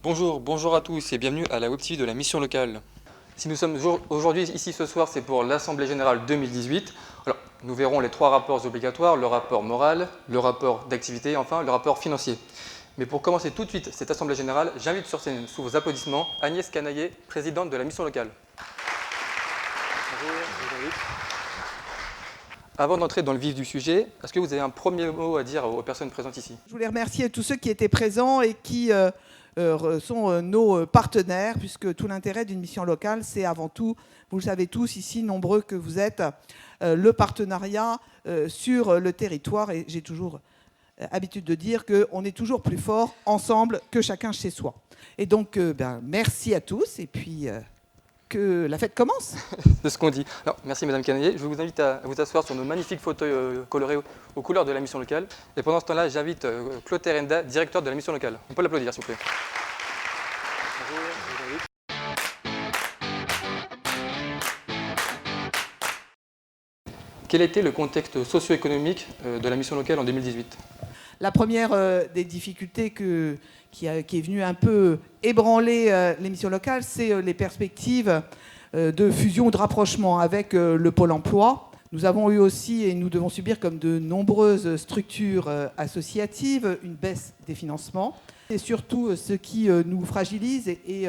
Bonjour à tous et bienvenue à la Web TV de la mission locale. Si nous sommes aujourd'hui ici ce soir, c'est pour l'Assemblée Générale 2018. Alors, nous verrons les 3 rapports obligatoires, le rapport moral, le rapport d'activité et enfin le rapport financier. Mais pour commencer tout de suite cette Assemblée Générale, j'invite sur scène, sous vos applaudissements, Agnès Canaillet, présidente de la mission locale. Bonjour, je vous invite. Avant d'entrer dans le vif du sujet, est-ce que vous avez un premier mot à dire aux personnes présentes ici? Je voulais remercier tous ceux qui étaient présents et qui sont nos partenaires, puisque tout l'intérêt d'une mission locale, c'est avant tout, vous le savez tous ici, nombreux que vous êtes, le partenariat sur le territoire. Et j'ai toujours habitude de dire qu'on est toujours plus fort ensemble que chacun chez soi. Et donc, merci à tous et puis que la fête commence. C'est ce qu'on dit. Alors, merci Madame Canaillet. Je vous invite à vous asseoir sur nos magnifiques fauteuils colorés aux couleurs de la mission locale. Et pendant ce temps-là, j'invite Claude Terenda, directeur de la mission locale. On peut l'applaudir s'il vous plaît. Bonjour, je vous invite. Quel était le contexte socio-économique de la mission locale en 2018 ? La première des difficultés qui est venue un peu ébranler les missions locales, c'est les perspectives de fusion ou de rapprochement avec le Pôle emploi. Nous avons eu aussi, et nous devons subir comme de nombreuses structures associatives, une baisse des financements. Et surtout, ce qui nous fragilise et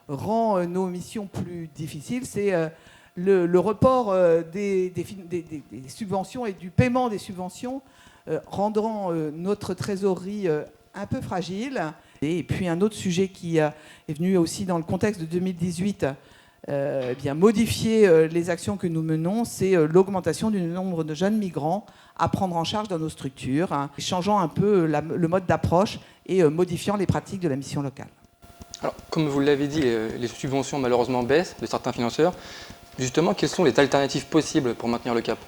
rend nos missions plus difficiles, c'est le report des subventions et du paiement des subventions, rendant notre trésorerie un peu fragile. Et puis un autre sujet qui est venu aussi dans le contexte de 2018, modifier les actions que nous menons, c'est l'augmentation du nombre de jeunes migrants à prendre en charge dans nos structures, changeant un peu le mode d'approche et modifiant les pratiques de la mission locale. Alors, comme vous l'avez dit, les subventions malheureusement baissent de certains financeurs. Justement, quelles sont les alternatives possibles pour maintenir le cap ?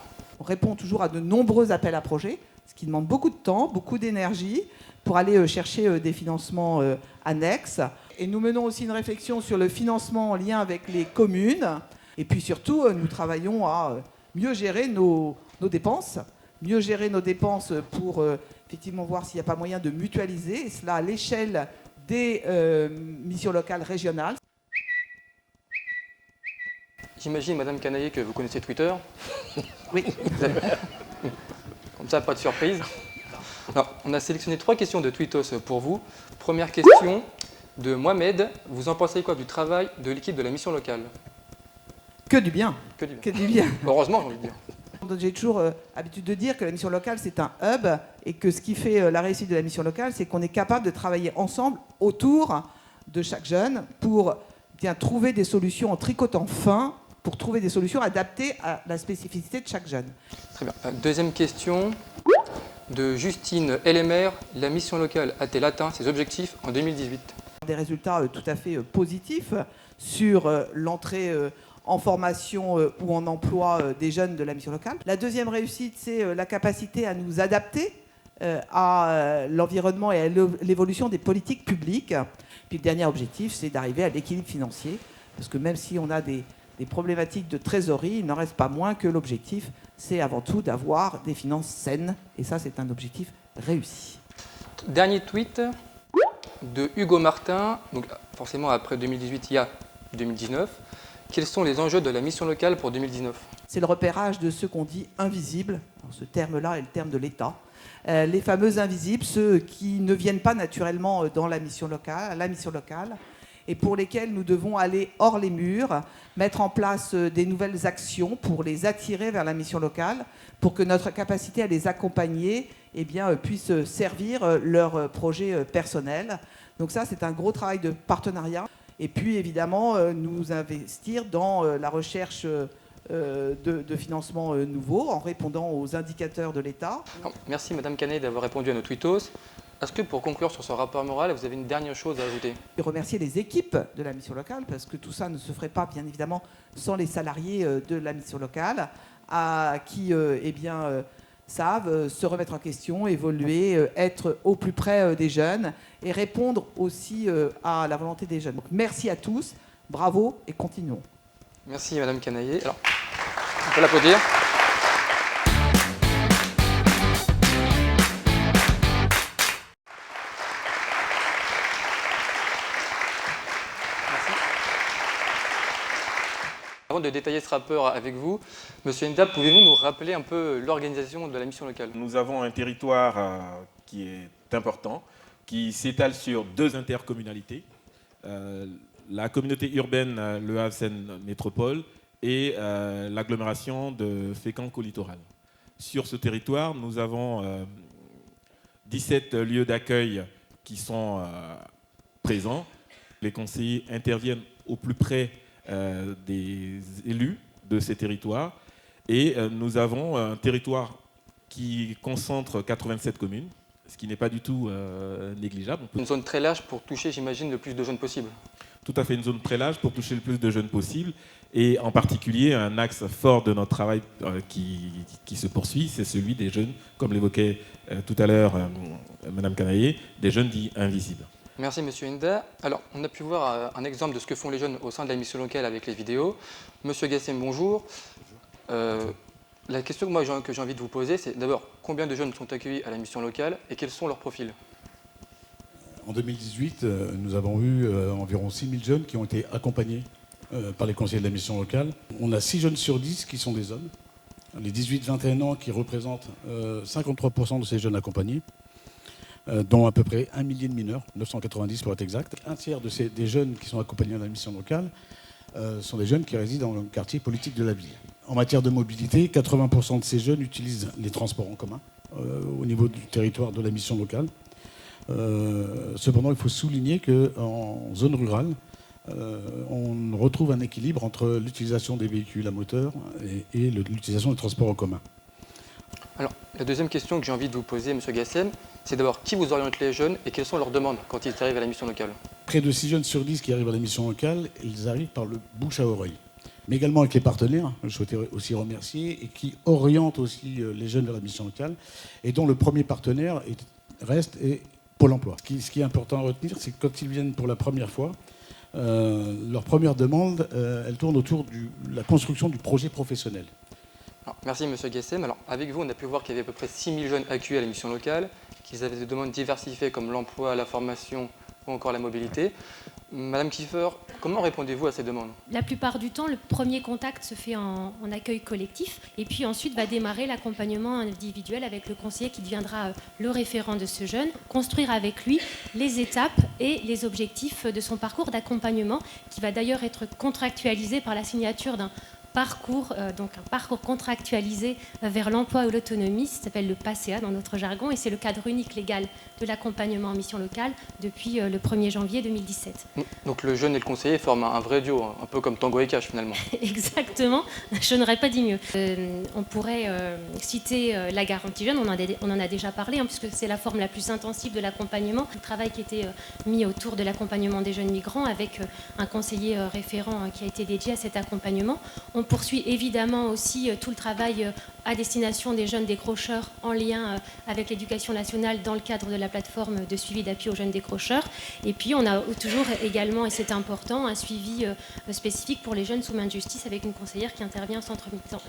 On répond toujours à de nombreux appels à projets, ce qui demande beaucoup de temps, beaucoup d'énergie pour aller chercher des financements annexes. Et nous menons aussi une réflexion sur le financement en lien avec les communes. Et puis surtout, nous travaillons à mieux gérer nos dépenses, pour effectivement voir s'il n'y a pas moyen de mutualiser, et cela à l'échelle des missions locales régionales. J'imagine, Madame Canaillet, que vous connaissez Twitter. Oui. Comme ça, pas de surprise. Alors, on a sélectionné 3 questions de Tweetos pour vous. Première question de Mohamed. Vous en pensez quoi du travail de l'équipe de la mission locale ? Que du bien. Que du bien. Que du bien. Heureusement, j'ai envie de dire. J'ai toujours habitude de dire que la mission locale, c'est un hub et que ce qui fait la réussite de la mission locale, c'est qu'on est capable de travailler ensemble autour de chaque jeune pour bien trouver des solutions en tricotant fin, pour trouver des solutions adaptées à la spécificité de chaque jeune. Très bien. Deuxième question de Justine LMR. La mission locale a-t-elle atteint ses objectifs en 2018 ? Des résultats tout à fait positifs sur l'entrée en formation ou en emploi des jeunes de la mission locale. La deuxième réussite, c'est la capacité à nous adapter à l'environnement et à l'évolution des politiques publiques. Puis le dernier objectif, c'est d'arriver à l'équilibre financier, parce que même si on a des problématiques de trésorerie, il n'en reste pas moins que l'objectif, c'est avant tout d'avoir des finances saines. Et ça, c'est un objectif réussi. Dernier tweet de Hugo Martin. Donc, forcément, après 2018, il y a 2019. Quels sont les enjeux de la mission locale pour 2019 ? C'est le repérage de ceux qu'on dit invisibles. Alors, ce terme-là est le terme de l'État. Les fameux invisibles, ceux qui ne viennent pas naturellement dans la mission locale, et pour lesquels nous devons aller hors les murs, mettre en place des nouvelles actions pour les attirer vers la mission locale, pour que notre capacité à les accompagner puisse servir leurs projets personnels. Donc ça, c'est un gros travail de partenariat. Et puis, évidemment, nous investir dans la recherche de financements nouveaux en répondant aux indicateurs de l'État. Merci Madame Canaillet d'avoir répondu à nos tweetos. Est-ce que pour conclure sur ce rapport moral, vous avez une dernière chose à ajouter ? Et remercier les équipes de la mission locale, parce que tout ça ne se ferait pas, bien évidemment, sans les salariés de la mission locale, qui savent se remettre en question, évoluer, être au plus près des jeunes et répondre aussi à la volonté des jeunes. Donc, merci à tous, bravo et continuons. Merci Madame Canaillet. Alors, on peut l'applaudir. Avant de détailler ce rapport avec vous, Monsieur Enda, pouvez-vous nous rappeler un peu l'organisation de la mission locale? Nous avons un territoire qui est important, qui s'étale sur 2 intercommunalités, la communauté urbaine Le Havre-Seine Métropole et l'agglomération de Fécamp-Littoral. Sur ce territoire, nous avons 17 lieux d'accueil qui sont présents. Les conseillers interviennent au plus près des élus de ces territoires. Et nous avons un territoire qui concentre 87 communes, ce qui n'est pas du tout négligeable. Une zone très large pour toucher, j'imagine, le plus de jeunes possible. Tout à fait, une zone très large pour toucher le plus de jeunes possible. Et en particulier, un axe fort de notre travail qui se poursuit, c'est celui des jeunes, comme l'évoquait tout à l'heure Madame Canaillé, des jeunes dits invisibles. Merci Monsieur Enda. Alors, on a pu voir un exemple de ce que font les jeunes au sein de la mission locale avec les vidéos. Monsieur Gassem, bonjour. La question que j'ai envie de vous poser, c'est d'abord, combien de jeunes sont accueillis à la mission locale et quels sont leurs profils? En 2018, nous avons eu environ 6 000 jeunes qui ont été accompagnés par les conseillers de la mission locale. On a 6 jeunes sur 10 qui sont des hommes. Les 18-21 ans qui représentent 53% de ces jeunes accompagnés, dont à peu près 1 millier de mineurs, 990 pour être exact. Un tiers des jeunes qui sont accompagnés dans la mission locale sont des jeunes qui résident dans le quartier politique de la ville. En matière de mobilité, 80% de ces jeunes utilisent les transports en commun au niveau du territoire de la mission locale. Cependant, il faut souligner qu'en zone rurale, on retrouve un équilibre entre l'utilisation des véhicules à moteur et l'utilisation des transports en commun. Alors, la deuxième question que j'ai envie de vous poser, Monsieur Gassem, c'est d'abord qui vous oriente les jeunes et quelles sont leurs demandes quand ils arrivent à la mission locale? Près de 6 jeunes sur 10 qui arrivent à la mission locale, ils arrivent par le bouche à oreille. Mais également avec les partenaires, je souhaitais aussi remercier, et qui orientent aussi les jeunes vers la mission locale, et dont le premier partenaire reste Pôle emploi. Ce qui est important à retenir, c'est que quand ils viennent pour la première fois, leur première demande, elle tourne autour de la construction du projet professionnel. Alors, merci Monsieur Gassem. Alors, avec vous, on a pu voir qu'il y avait à peu près 6 000 jeunes accueillis à la mission locale, qu'ils avaient des demandes diversifiées comme l'emploi, la formation ou encore la mobilité. Madame Kiefer, comment répondez-vous à ces demandes? La plupart du temps, le premier contact se fait en accueil collectif et puis ensuite va démarrer l'accompagnement individuel avec le conseiller qui deviendra le référent de ce jeune, construire avec lui les étapes et les objectifs de son parcours d'accompagnement qui va d'ailleurs être contractualisé par la signature d'un parcours, donc un parcours contractualisé vers l'emploi ou l'autonomie, ça s'appelle le PACEA dans notre jargon, et c'est le cadre unique légal de l'accompagnement en mission locale depuis le 1er janvier 2017. Donc le jeune et le conseiller forment un vrai duo, un peu comme Tango et Cash finalement. Exactement, je n'aurais pas dit mieux. On pourrait citer la garantie jeune, on en a déjà parlé, puisque c'est la forme la plus intensive de l'accompagnement, le travail qui était mis autour de l'accompagnement des jeunes migrants avec un conseiller référent qui a été dédié à cet accompagnement. On poursuit évidemment aussi tout le travail à destination des jeunes décrocheurs en lien avec l'éducation nationale dans le cadre de la plateforme de suivi d'appui aux jeunes décrocheurs. Et puis on a toujours également, et c'est important, un suivi spécifique pour les jeunes sous main de justice avec une conseillère qui intervient en centre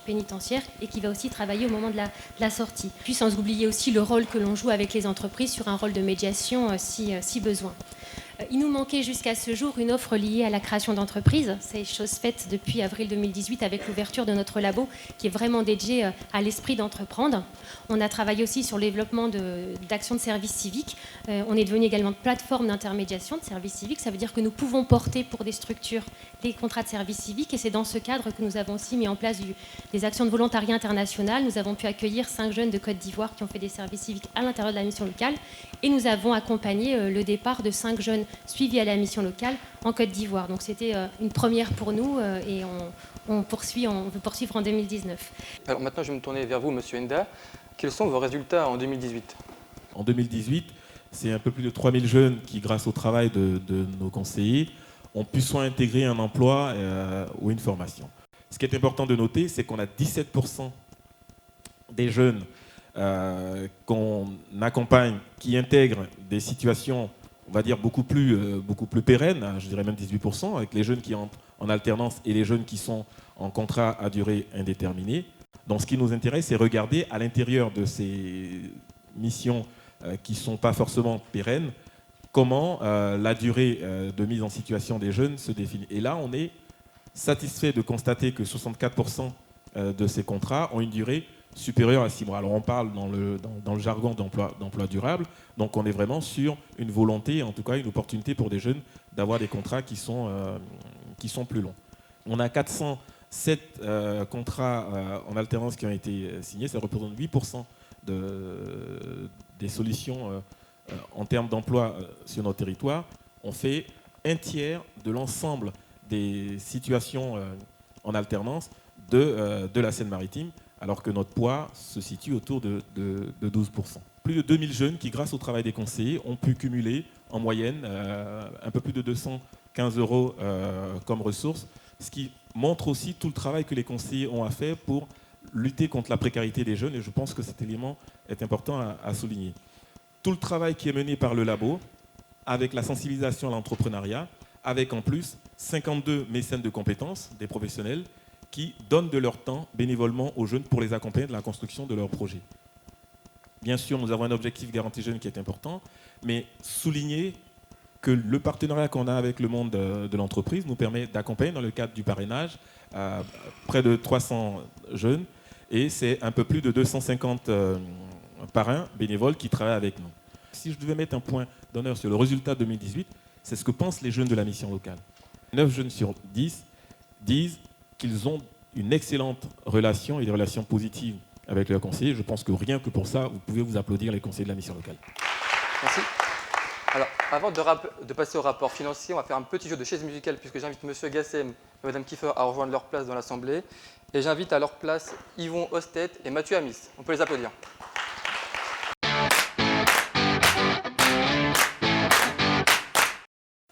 pénitentiaire et qui va aussi travailler au moment de la sortie. Puis sans oublier aussi le rôle que l'on joue avec les entreprises sur un rôle de médiation si besoin. Il nous manquait jusqu'à ce jour une offre liée à la création d'entreprises. C'est chose faite depuis avril 2018 avec l'ouverture de notre labo qui est vraiment dédié à l'esprit d'entreprendre. On a travaillé aussi sur le développement d'actions de services civiques. On est devenu également plateforme d'intermédiation de services civiques. Ça veut dire que nous pouvons porter pour des structures les contrats de services civiques et c'est dans ce cadre que nous avons aussi mis en place des actions de volontariat international. Nous avons pu accueillir 5 jeunes de Côte d'Ivoire qui ont fait des services civiques à l'intérieur de la mission locale et nous avons accompagné le départ de 5 jeunes suivis à la mission locale en Côte d'Ivoire. Donc c'était une première pour nous et on veut poursuivre en 2019. Alors maintenant, je vais me tourner vers vous, Monsieur Enda. Quels sont vos résultats en 2018? En 2018, c'est un peu plus de 3000 jeunes qui, grâce au travail de nos conseillers, ont pu soit intégrer un emploi ou une formation. Ce qui est important de noter, c'est qu'on a 17% des jeunes qu'on accompagne qui intègrent des situations, on va dire, beaucoup plus pérennes, je dirais même 18%, avec les jeunes qui entrent en alternance et les jeunes qui sont en contrat à durée indéterminée. Donc ce qui nous intéresse, c'est regarder à l'intérieur de ces missions qui ne sont pas forcément pérennes, comment la durée de mise en situation des jeunes se définit. Et là, on est satisfaits de constater que 64% de ces contrats ont une durée supérieure à 6 mois. Alors on parle dans le jargon d'emploi durable, donc on est vraiment sur une volonté, en tout cas une opportunité pour des jeunes d'avoir des contrats qui sont plus longs. On a 407 contrats en alternance qui ont été signés, ça représente 8% des solutions en termes d'emploi sur notre territoire. On fait un tiers de l'ensemble des situations en alternance de la Seine-Maritime, alors que notre poids se situe autour de 12%. Plus de 2000 jeunes qui, grâce au travail des conseillers, ont pu cumuler en moyenne un peu plus de 215 € comme ressources, ce qui montre aussi tout le travail que les conseillers ont à faire pour lutter contre la précarité des jeunes, et je pense que cet élément est important à souligner. Tout le travail qui est mené par le labo, avec la sensibilisation à l'entrepreneuriat, avec en plus 52 mécènes de compétences, des professionnels, qui donnent de leur temps bénévolement aux jeunes pour les accompagner dans la construction de leurs projets. Bien sûr, nous avons un objectif garantie jeune qui est important, mais souligner que le partenariat qu'on a avec le monde de l'entreprise nous permet d'accompagner dans le cadre du parrainage près de 300 jeunes, et c'est un peu plus de 250 parrains bénévoles qui travaillent avec nous. Si je devais mettre un point d'honneur sur le résultat 2018, c'est ce que pensent les jeunes de la mission locale. 9 jeunes sur 10 disent qu'ils ont une excellente relation et des relations positives avec leurs conseillers. Je pense que rien que pour ça, vous pouvez vous applaudir les conseillers de la mission locale. Merci. Alors, avant de passer au rapport financier, on va faire un petit jeu de chaises musicales puisque j'invite M. Gassem et Mme Kiefer à rejoindre leur place dans l'Assemblée. Et j'invite à leur place Yvon Hostet et Mathieu Amis. On peut les applaudir.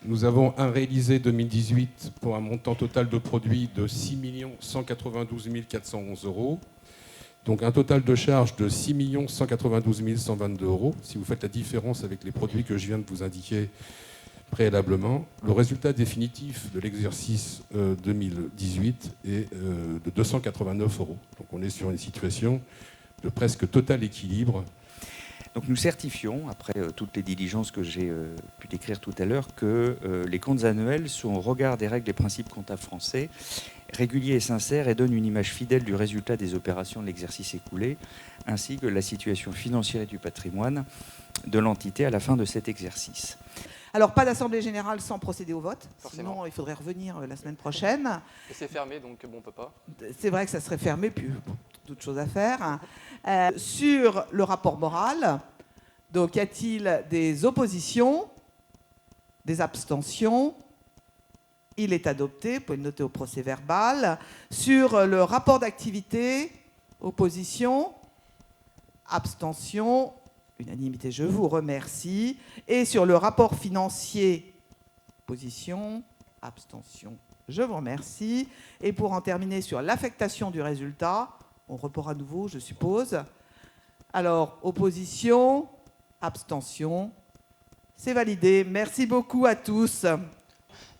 Nous avons un réalisé 2018 pour un montant total de produits de 6 192 411 €. Donc un total de charges de 6 192 122 €. Si vous faites la différence avec les produits que je viens de vous indiquer préalablement, le résultat définitif de l'exercice 2018 est de 289 €. Donc on est sur une situation de presque total équilibre. Donc nous certifions, après toutes les diligences que j'ai pu décrire tout à l'heure, que les comptes annuels sont au regard des règles et principes comptables français, réguliers et sincères, et donnent une image fidèle du résultat des opérations de l'exercice écoulé, ainsi que la situation financière et du patrimoine de l'entité à la fin de cet exercice. Alors, pas d'assemblée générale sans procéder au vote. Forcément. Sinon, il faudrait revenir la semaine prochaine. Et c'est fermé, donc bon, on ne peut pas. C'est vrai que ça serait fermé, puis d'autres choses à faire. Sur le rapport moral, donc y a-t-il des oppositions, des abstentions? Il est adopté, vous pouvez le noter au procès-verbal. Sur le rapport d'activité, opposition, abstention, unanimité, je vous remercie. Et sur le rapport financier, opposition, abstention, je vous remercie. Et pour en terminer sur l'affectation du résultat, on repart à nouveau, je suppose. Alors, opposition, abstention, c'est validé. Merci beaucoup à tous.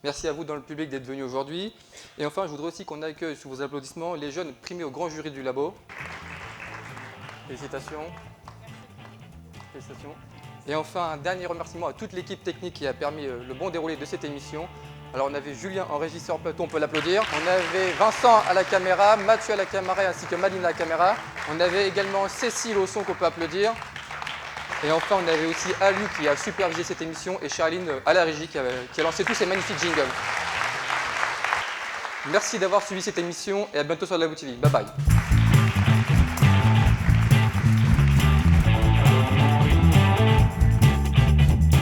Merci à vous dans le public d'être venus aujourd'hui. Et enfin, je voudrais aussi qu'on accueille sous vos applaudissements les jeunes primés au grand jury du labo. Félicitations. Félicitations. Et enfin, un dernier remerciement à toute l'équipe technique qui a permis le bon déroulé de cette émission. Alors, on avait Julien en régisseur plateau, on peut l'applaudir. On avait Vincent à la caméra, Mathieu à la caméra ainsi que Maline à la caméra. On avait également Cécile au son qu'on peut applaudir. Et enfin, on avait aussi Alu qui a supervisé cette émission et Charline à la régie qui a lancé tous ces magnifiques jingles. Merci d'avoir suivi cette émission et à bientôt sur Labo TV. Bye bye.